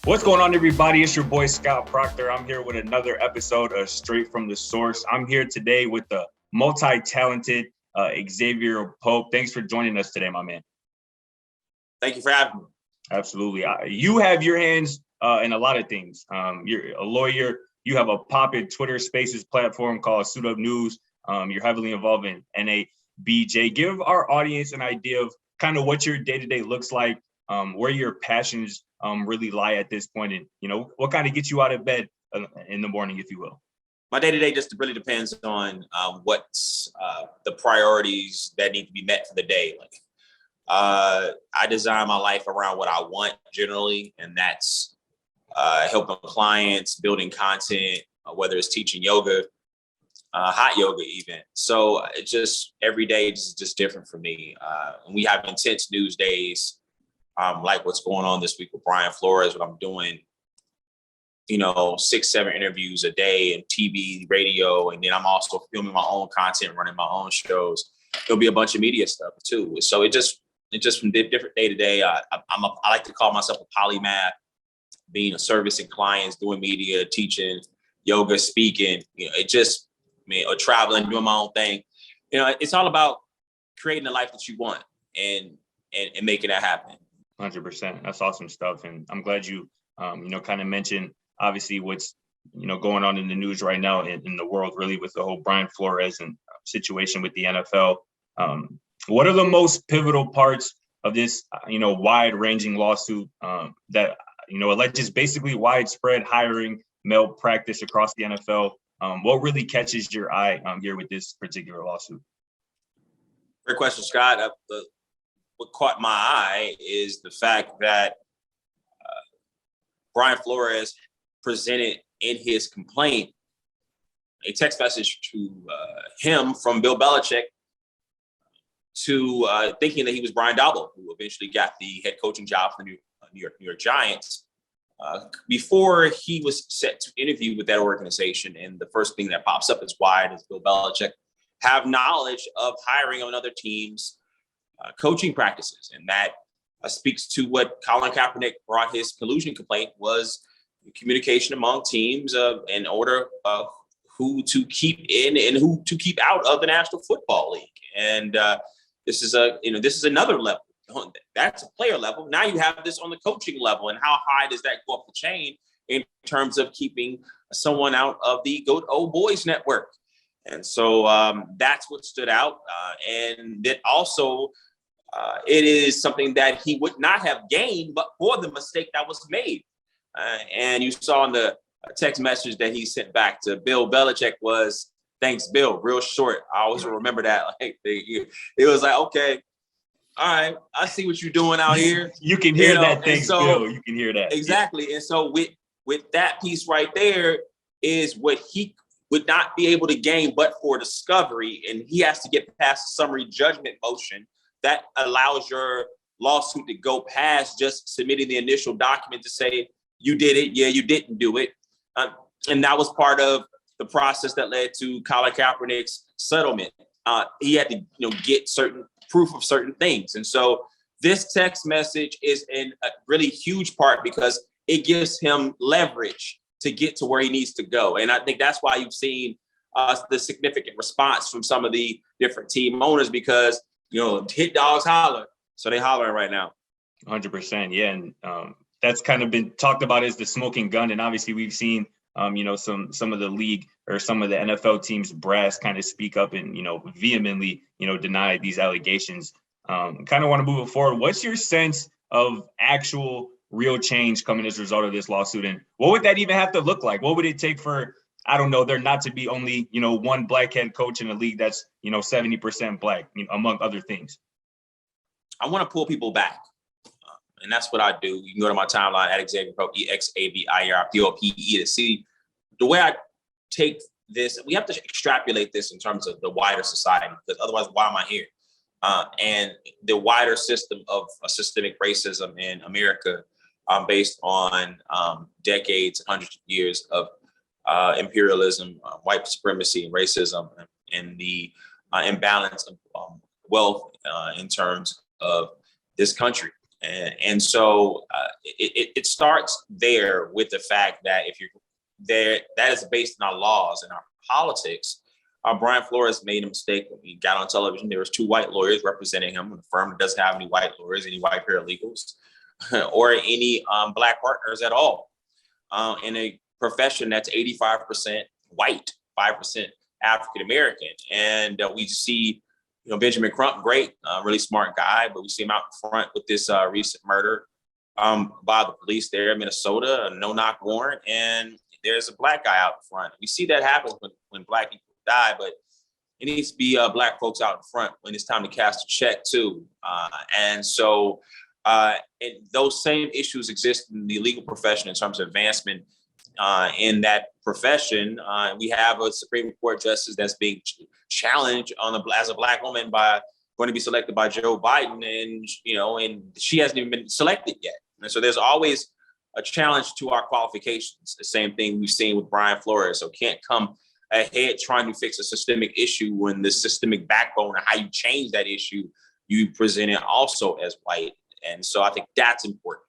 What's going on, everybody? It's your boy, Scott Proctor. I'm here with another episode of Straight from the Source. I'm here today with the multi-talented Exavier Pope. Thanks for joining us today, my man. Thank you for having me. Absolutely. You have your hands in a lot of things. You're a lawyer. You have a poppin' Twitter Spaces platform called Suit Up News. You're heavily involved in NABJ. Give our audience an idea of kind of what your day-to-day looks like, where your passions really lie at this point, and what kind of gets you out of bed in the morning, if you will. My day-to-day just really depends on what's the priorities that need to be met for the day. I design my life around what I want generally, and that's helping clients, building content, whether it's teaching yoga, hot yoga even. So it just every day is just different for me. And we have intense news days. Like what's going on this week with Brian Flores, what I'm doing, 6-7 interviews a day and TV, radio, and then I'm also filming my own content, running my own shows. There'll be a bunch of media stuff too. So it just from different day to day. I like to call myself a polymath, being a servicing clients, doing media, teaching, yoga, speaking. Or traveling, doing my own thing. It's all about creating the life that you want and making that happen. 100%. That's awesome stuff. And I'm glad you, kind of mentioned, obviously, what's, going on in the news right now in the world, really, with the whole Brian Flores and situation with the NFL. What are the most pivotal parts of this, wide-ranging lawsuit that, alleges basically widespread hiring malpractice across the NFL? What really catches your eye here with this particular lawsuit? Great question, Scott. What caught my eye is the fact that Brian Flores presented in his complaint a text message to him from Bill Belichick to thinking that he was Brian Daboll, who eventually got the head coaching job for the New York Giants. Before he was set to interview with that organization, and the first thing that pops up is why does Bill Belichick have knowledge of hiring on other teams' coaching practices? And that speaks to what Colin Kaepernick brought his collusion complaint was communication among teams in order who to keep in and who to keep out of the National Football League. And this is another level. That's a player level. Now you have this on the coaching level, and how high does that go up the chain in terms of keeping someone out of the good old boys network? And so that's what stood out. And that also it is something that he would not have gained but for the mistake that was made. And you saw in the text message that he sent back to Bill Belichick was, "Thanks, Bill," real short. I always remember that. It was like, okay, all right, I see what you're doing out here. You can hear that. Thanks, Bill. You can hear that. Exactly. Yeah. And so with that piece right there is what he would not be able to gain but for discovery. And he has to get past the summary judgment motion that allows your lawsuit to go past just submitting the initial document to say you did it, yeah, you didn't do it. And that was part of the process that led to Colin Kaepernick's settlement. He had to get certain proof of certain things. And so this text message is in a really huge part because it gives him leverage to get to where he needs to go. And I think that's why you've seen the significant response from some of the different team owners because, hit dogs holler. So they hollering right now. 100%. Yeah. And that's kind of been talked about as the smoking gun. And obviously we've seen, some of the league or some of the NFL teams brass kind of speak up and, vehemently, deny these allegations. Kind of want to move it forward. What's your sense of actual real change coming as a result of this lawsuit? And what would that even have to look like? What would it take for, I don't know, there not to be only, one black head coach in a league that's, 70% black, among other things? I want to pull people back. And that's what I do. You can go to my timeline at Exavier Pope, EXAVIR POPE to see the way I take this. We have to extrapolate this in terms of the wider society, because otherwise, why am I here? And the wider system of systemic racism in America based on decades, hundreds of years of imperialism, white supremacy, and racism, and the imbalance of wealth in terms of this country. And so it starts there with the fact that if you're there, that is based on our laws and our politics. Brian Flores made a mistake when he got on television. There was 2 white lawyers representing him in a firm that doesn't have any white lawyers, any white paralegals, or any Black partners at all, in a profession that's 85% white, 5% African American. And we see, Benjamin Crump, great, really smart guy, but we see him out in front with this recent murder by the police there in Minnesota, a no-knock warrant, and there's a Black guy out in front. We see that happen when Black people die, but it needs to be Black folks out in front when it's time to cast a check too. And so and those same issues exist in the legal profession in terms of advancement in that profession. We have a Supreme Court justice that's being challenged as a Black woman going to be selected by Joe Biden, and she hasn't even been selected yet. And so there's always a challenge to our qualifications. The same thing we've seen with Brian Flores. So can't come ahead trying to fix a systemic issue when the systemic backbone of how you change that issue, you present it also as white. And so I think that's important.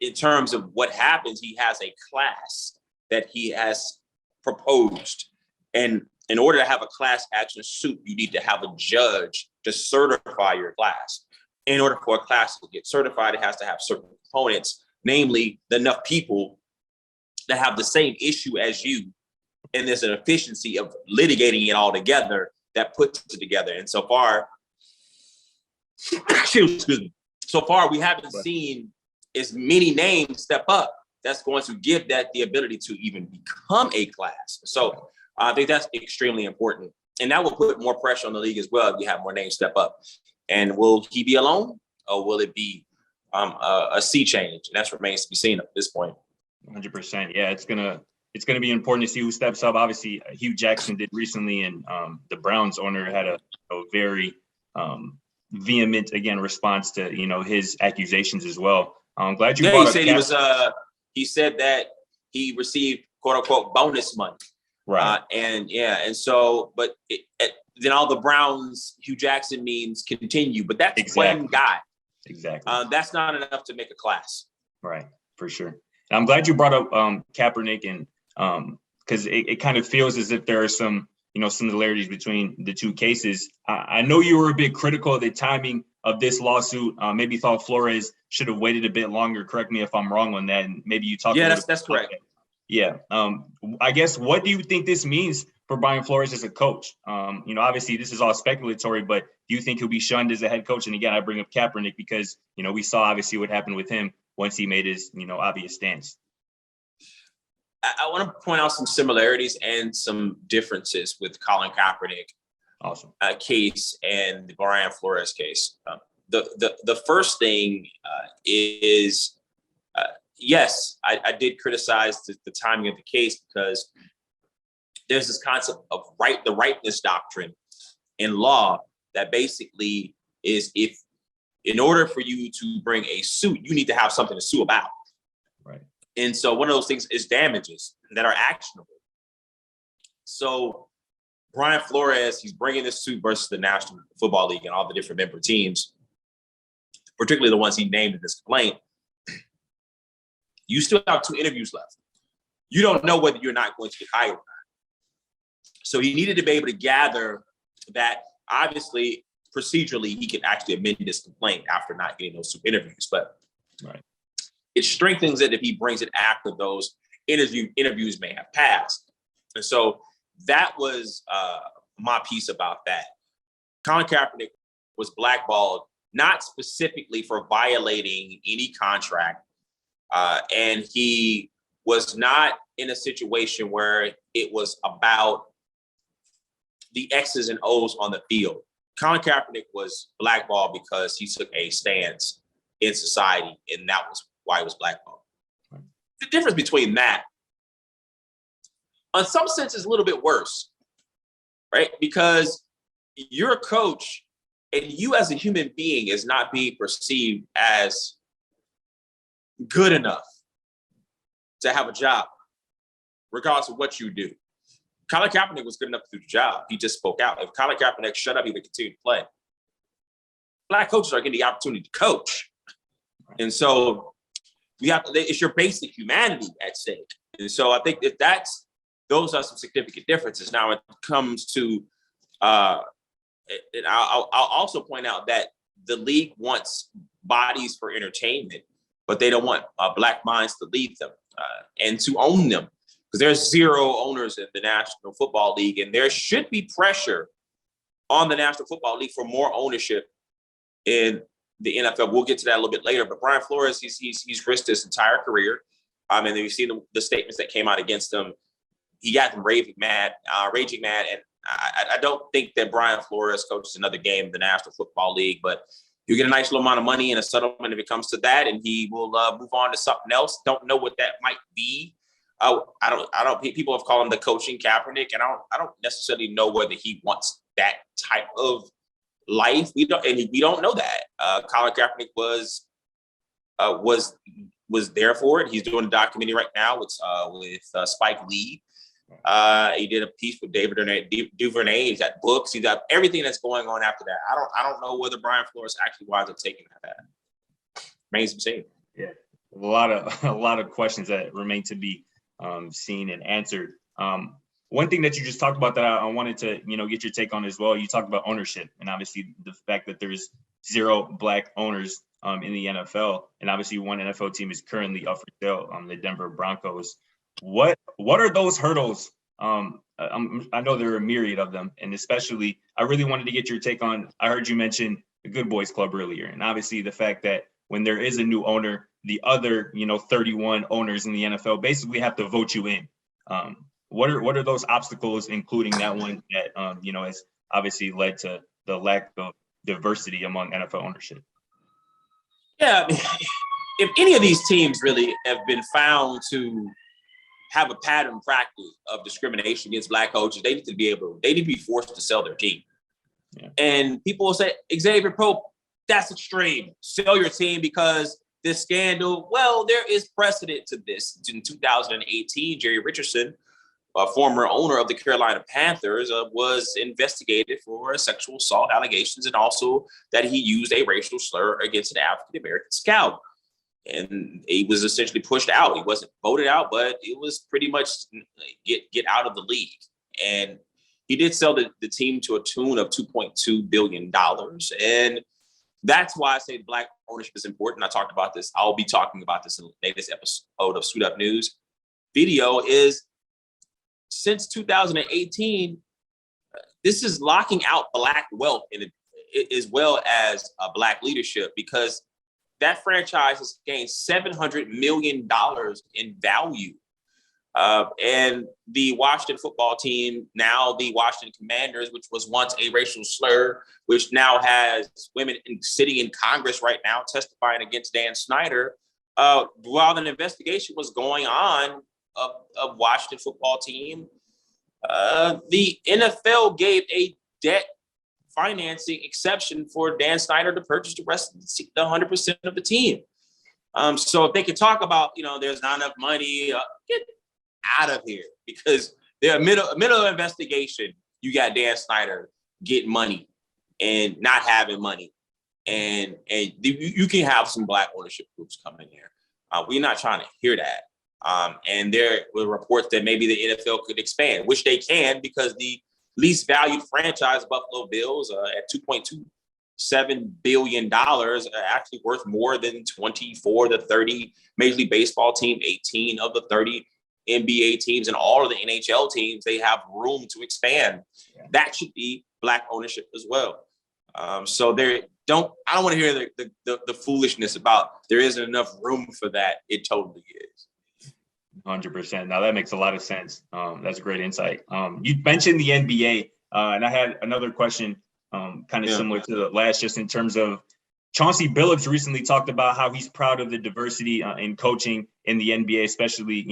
In terms of what happens, he has a class that he has proposed. And in order to have a class action suit, you need to have a judge to certify your class. In order for a class to get certified, it has to have certain components, namely enough people that have the same issue as you. And there's an efficiency of litigating it all together that puts it together. And so far, we haven't seen as many names step up that's going to give that the ability to even become a class. So I think that's extremely important. And that will put more pressure on the league as well if you have more names step up. And will he be alone, or will it be a sea change? And that remains to be seen at this point. 100%. Yeah, it's gonna be important to see who steps up. Obviously, Hugh Jackson did recently, and the Browns owner had a very vehement response to his accusations as well. I'm glad you brought up. He said that he received quote unquote bonus money. Right. Then all the Browns, Hugh Jackson means continue, but that's one guy. Exactly. That's not enough to make a class. Right, for sure. And I'm glad you brought up Kaepernick, and because it kind of feels as if there are some similarities between the two cases. I know you were a bit critical of the timing of this lawsuit. Maybe thought Flores should have waited a bit longer. Correct me if I'm wrong on that. And maybe you talked. Yeah, that's correct. Yeah. I guess, what do you think this means for Brian Flores as a coach? Obviously this is all speculatory, but do you think he'll be shunned as a head coach? And again, I bring up Kaepernick because, we saw obviously what happened with him once he made his, obvious stance. I want to point out some similarities and some differences with Colin Kaepernick case and the Brian Flores case. The first thing is, yes, I did criticize the timing of the case because there's this concept of the rightness doctrine in law that basically is, if in order for you to bring a suit, you need to have something to sue about. Right. And so one of those things is damages that are actionable. So Brian Flores, he's bringing this suit versus the National Football League and all the different member teams, particularly the ones he named in this complaint. You still have 2 interviews left. You don't know whether you're not going to get hired or not. So he needed to be able to gather that, obviously, procedurally, he can actually amend this complaint after not getting those 2 interviews. But it strengthens it if he brings it after those interviews may have passed. And so that was my piece about that. Colin Kaepernick was blackballed, not specifically for violating any contract. And he was not in a situation where it was about the X's and O's on the field. Colin Kaepernick was blackballed because he took a stance in society, and that was why he was blackballed. The difference between that, in some sense, is a little bit worse, right? Because you're a coach, and you as a human being is not being perceived as good enough to have a job, regardless of what you do. Colin Kaepernick was good enough to do the job. He just spoke out. If Colin Kaepernick shut up, he would continue to play. Black coaches are getting the opportunity to coach. And so it's your basic humanity at stake. And so I think those are some significant differences. Now, when it comes to, and I'll also point out that the league wants bodies for entertainment, but they don't want Black minds to lead them and to own them, because there's 0 owners in the National Football League, and there should be pressure on the National Football League for more ownership in the NFL. We'll get to that a little bit later. But Brian Flores, he's risked his entire career. And then you've seen the statements that came out against him. He got them raging mad, and I don't think that Brian Flores coaches another game in the National Football League, but you get a nice little amount of money and a settlement if it comes to that, and he will move on to something else. Don't know what that might be. I don't. People have called him the coaching Kaepernick, and I don't necessarily know whether he wants that type of life. We don't know that. Colin Kaepernick was there for it. He's doing a documentary right now with Spike Lee. He did a piece with David Duvernay. He's got books. He's got everything that's going on after that. I don't know whether Brian Flores actually winds up taking that. Remains to be seen. Yeah, a lot of questions that remain to be seen and answered. One thing that you just talked about that I wanted to get your take on as well. You talked about ownership, and obviously the fact that there's 0 Black owners in the NFL, and obviously one NFL team is currently up for sale, the Denver Broncos. What are those hurdles? I know there are a myriad of them, and especially I really wanted to get your take on. I heard you mention the Good Boys Club earlier, and obviously the fact that when there is a new owner, the other 31 owners in the NFL basically have to vote you in. What are those obstacles, including that one that has obviously led to the lack of diversity among NFL ownership? Yeah, if any of these teams really have been found to have a pattern practice of discrimination against Black coaches, they need to be forced to sell their team. Yeah. And people will say, Exavier Pope, that's extreme. Sell your team because this scandal. Well, there is precedent to this. In 2018, Jerry Richardson, a former owner of the Carolina Panthers, was investigated for sexual assault allegations, and also that he used a racial slur against an African-American scout. And he was essentially pushed out. He wasn't voted out, but it was pretty much get out of the league. And he did sell the team to a tune of $2.2 billion. And that's why I say Black ownership is important. I talked about this. I'll be talking about this in the latest episode of Suit Up News video. Is since 2018, this is locking out Black wealth as well as Black leadership, because that franchise has gained $700 million in value. And the Washington football team, now the Washington Commanders, which was once a racial slur, which now has women sitting in Congress right now testifying against Dan Snyder, while an investigation was going on of Washington football team, the NFL gave a debt financing exception for Dan Snyder to purchase the rest of the 100% of the team. So if they could talk about, there's not enough money, get out of here, because they're middle of investigation. You got Dan Snyder getting money and not having money, and you can have some Black ownership groups come in there. We're not trying to hear that. And there were reports that maybe the NFL could expand, which they can, because the least valued franchise, Buffalo Bills, at $2.27 billion, are actually worth more than 24 to 30 Major League Baseball team, 18 of the 30 NBA teams, and all of the NHL teams. They have room to expand. Yeah. That should be Black ownership as well. So I don't want to hear the foolishness about there isn't enough room for that. It totally is. 100%. Now that makes a lot of sense. That's a great insight. You mentioned the NBA, and I had another question kind of similar to the last, just in terms of Chauncey Billups recently talked about how he's proud of the diversity in coaching in the NBA, especially,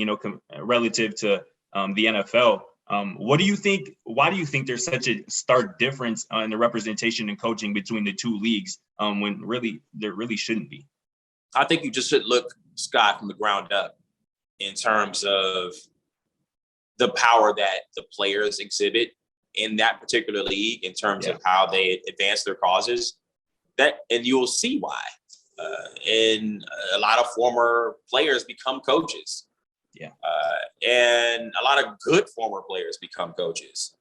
relative to the NFL. What do you think? Why do you think there's such a stark difference in the representation and coaching between the two leagues when really there really shouldn't be? I think you just should look, Scott, from the ground up in terms of the power that the players exhibit in that particular league, in terms of how they advance their causes. and you'll see why. And a lot of former players become coaches. Yeah. And a lot of good former players become coaches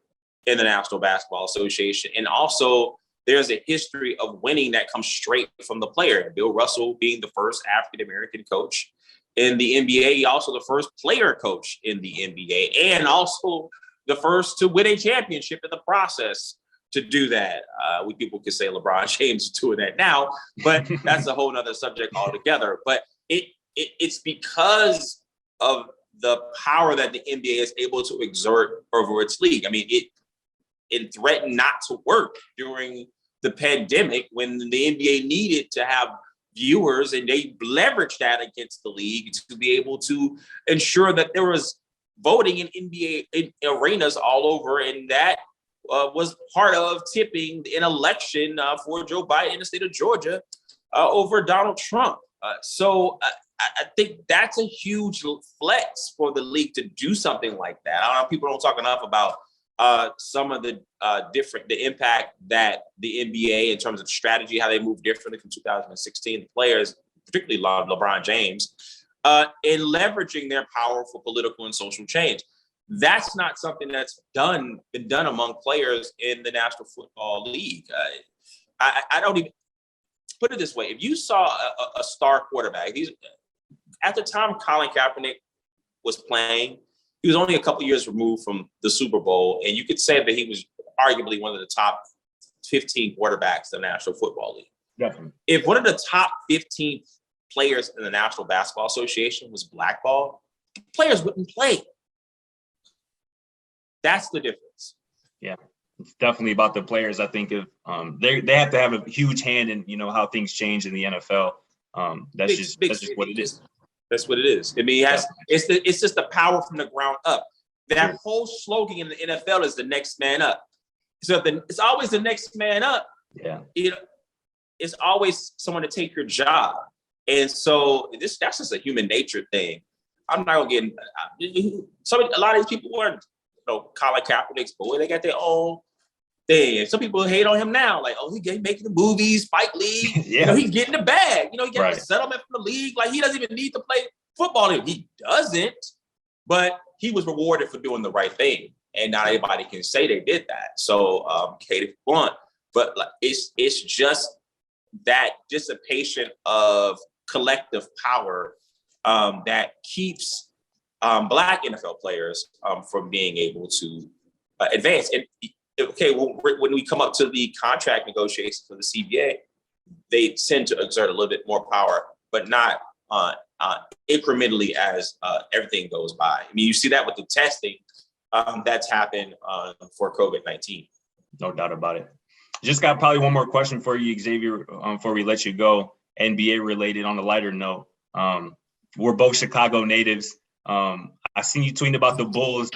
in the National Basketball Association. And also there's a history of winning that comes straight from the player. Bill Russell being the first African-American coach in the NBA, also the first player coach in the NBA, and also the first to win a championship in the process to do that. People could say LeBron James is doing that now, but that's a whole nother subject altogether. But it's because of the power that the NBA is able to exert over its league. I mean, it threatened not to work during the pandemic when the NBA needed to have viewers, and they leveraged that against the league to be able to ensure that there was voting in NBA arenas all over, and that was part of tipping an election for Joe Biden in the state of Georgia over Donald Trump. So I think that's a huge flex for the league to do something like that. I don't know, people don't talk enough about some of the the impact that the NBA in terms of strategy, how they move differently from 2016, the players, particularly LeBron James, in leveraging their power for political and social change. That's not something that's been done among players in the National Football League. I don't even put it this way. If you saw a star quarterback, at the time Colin Kaepernick was playing, he was only a couple years removed from the Super Bowl, and you could say that he was arguably one of the top 15 quarterbacks in the National Football League. Definitely. If one of the top 15 players in the National Basketball Association was blackballed, players wouldn't play. That's the difference. Yeah, it's definitely about the players. I think if they have to have a huge hand in how things change in the NFL. That's just what it is. That's what it is. I mean, it's just the power from the ground up. That whole slogan in the NFL is the next man up. So it's always the next man up. Yeah. It's always someone to take your job. And so that's just a human nature thing. I'm not gonna get a lot of these people weren't, Colin Kaepernick's boy. They got their own thing. And some people hate on him now, like, oh, he's making the movies, Spike Lee. Yeah. He's getting the bag. He gets a settlement from the league. Like, he doesn't even need to play football. He doesn't, but he was rewarded for doing the right thing. And not everybody can say they did that. So, Katie Blunt, but like, it's just that dissipation of collective power that keeps Black NFL players from being able to advance. And when we come up to the contract negotiations for the CBA, they tend to exert a little bit more power, but not incrementally as everything goes by. I mean, you see that with the testing that's happened for COVID-19. No doubt about it. Just got probably one more question for you, Exavier, before we let you go. NBA related on a lighter note. We're both Chicago natives. I seen you tweeting about the Bulls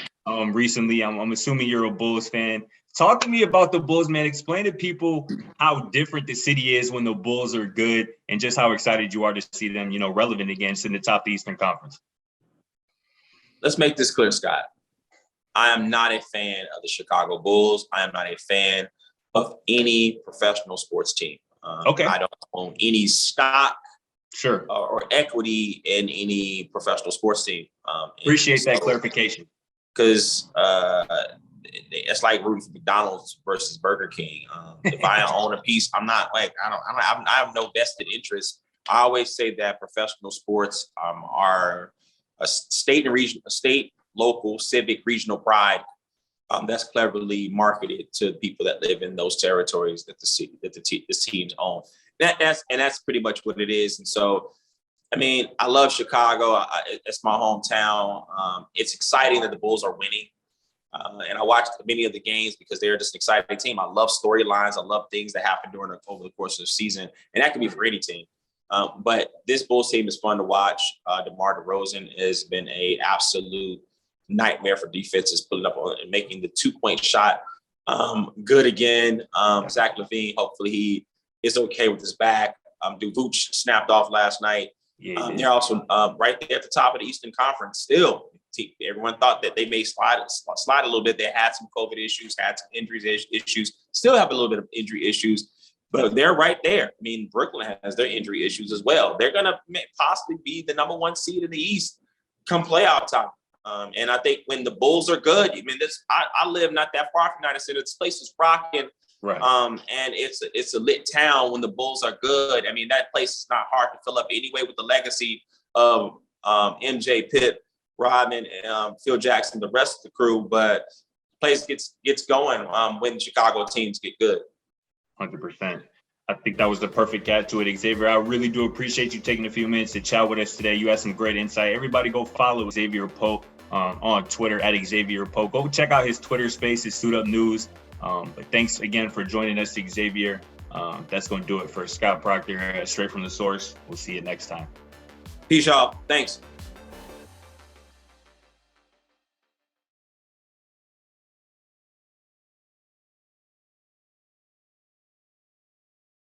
recently. I'm assuming you're a Bulls fan. Talk to me about the Bulls, man. Explain to people how different the city is when the Bulls are good and just how excited you are to see them, relevant again in the top of the Eastern Conference. Let's make this clear, Scott. I am not a fan of the Chicago Bulls. I am not a fan of any professional sports team. Okay. I don't own any stock or equity in any professional sports team. Appreciate that clarification. Because it's like rooting for McDonald's versus Burger King. If I own a piece, I'm not like I have no vested interest. I always say that professional sports are a state, local, civic, regional pride that's cleverly marketed to people that live in those territories that the teams own. That's pretty much what it is. And so, I mean, I love Chicago. It's my hometown. It's exciting that the Bulls are winning. And I watched many of the games because they're just an exciting team. I love storylines. I love things that happen over the course of the season. And that can be for any team. But this Bulls team is fun to watch. DeMar DeRozan has been an absolute nightmare for defenses, pulling up and making the 2-point shot good again. Zach LaVine, hopefully he is okay with his back. Vooch snapped off last night. They're also right there at the top of the Eastern Conference still. Everyone thought that they may slide a little bit. They had some COVID issues, had some injuries issues, still have a little bit of injury issues. but they're right there. I mean, Brooklyn has their injury issues as well. They're going to possibly be the number 1 seed in the East come playoff time. And I think when the Bulls are good, I mean, I live not that far from United Center. This place is rocking. Right. And it's a lit town when the Bulls are good. I mean, that place is not hard to fill up anyway with the legacy of MJ, Pip, Rodman, Phil Jackson, the rest of the crew. But the place gets going when Chicago teams get good. 100%. I think that was the perfect cat to it, Exavier. I really do appreciate you taking a few minutes to chat with us today. You had some great insight. Everybody go follow Exavier Pope on Twitter at Exavier Pope. Go check out his Twitter space, his Suit Up News. But thanks again for joining us, Exavier. That's going to do it for Scott Proctor, straight from the source. We'll see you next time. Peace, y'all. Thanks.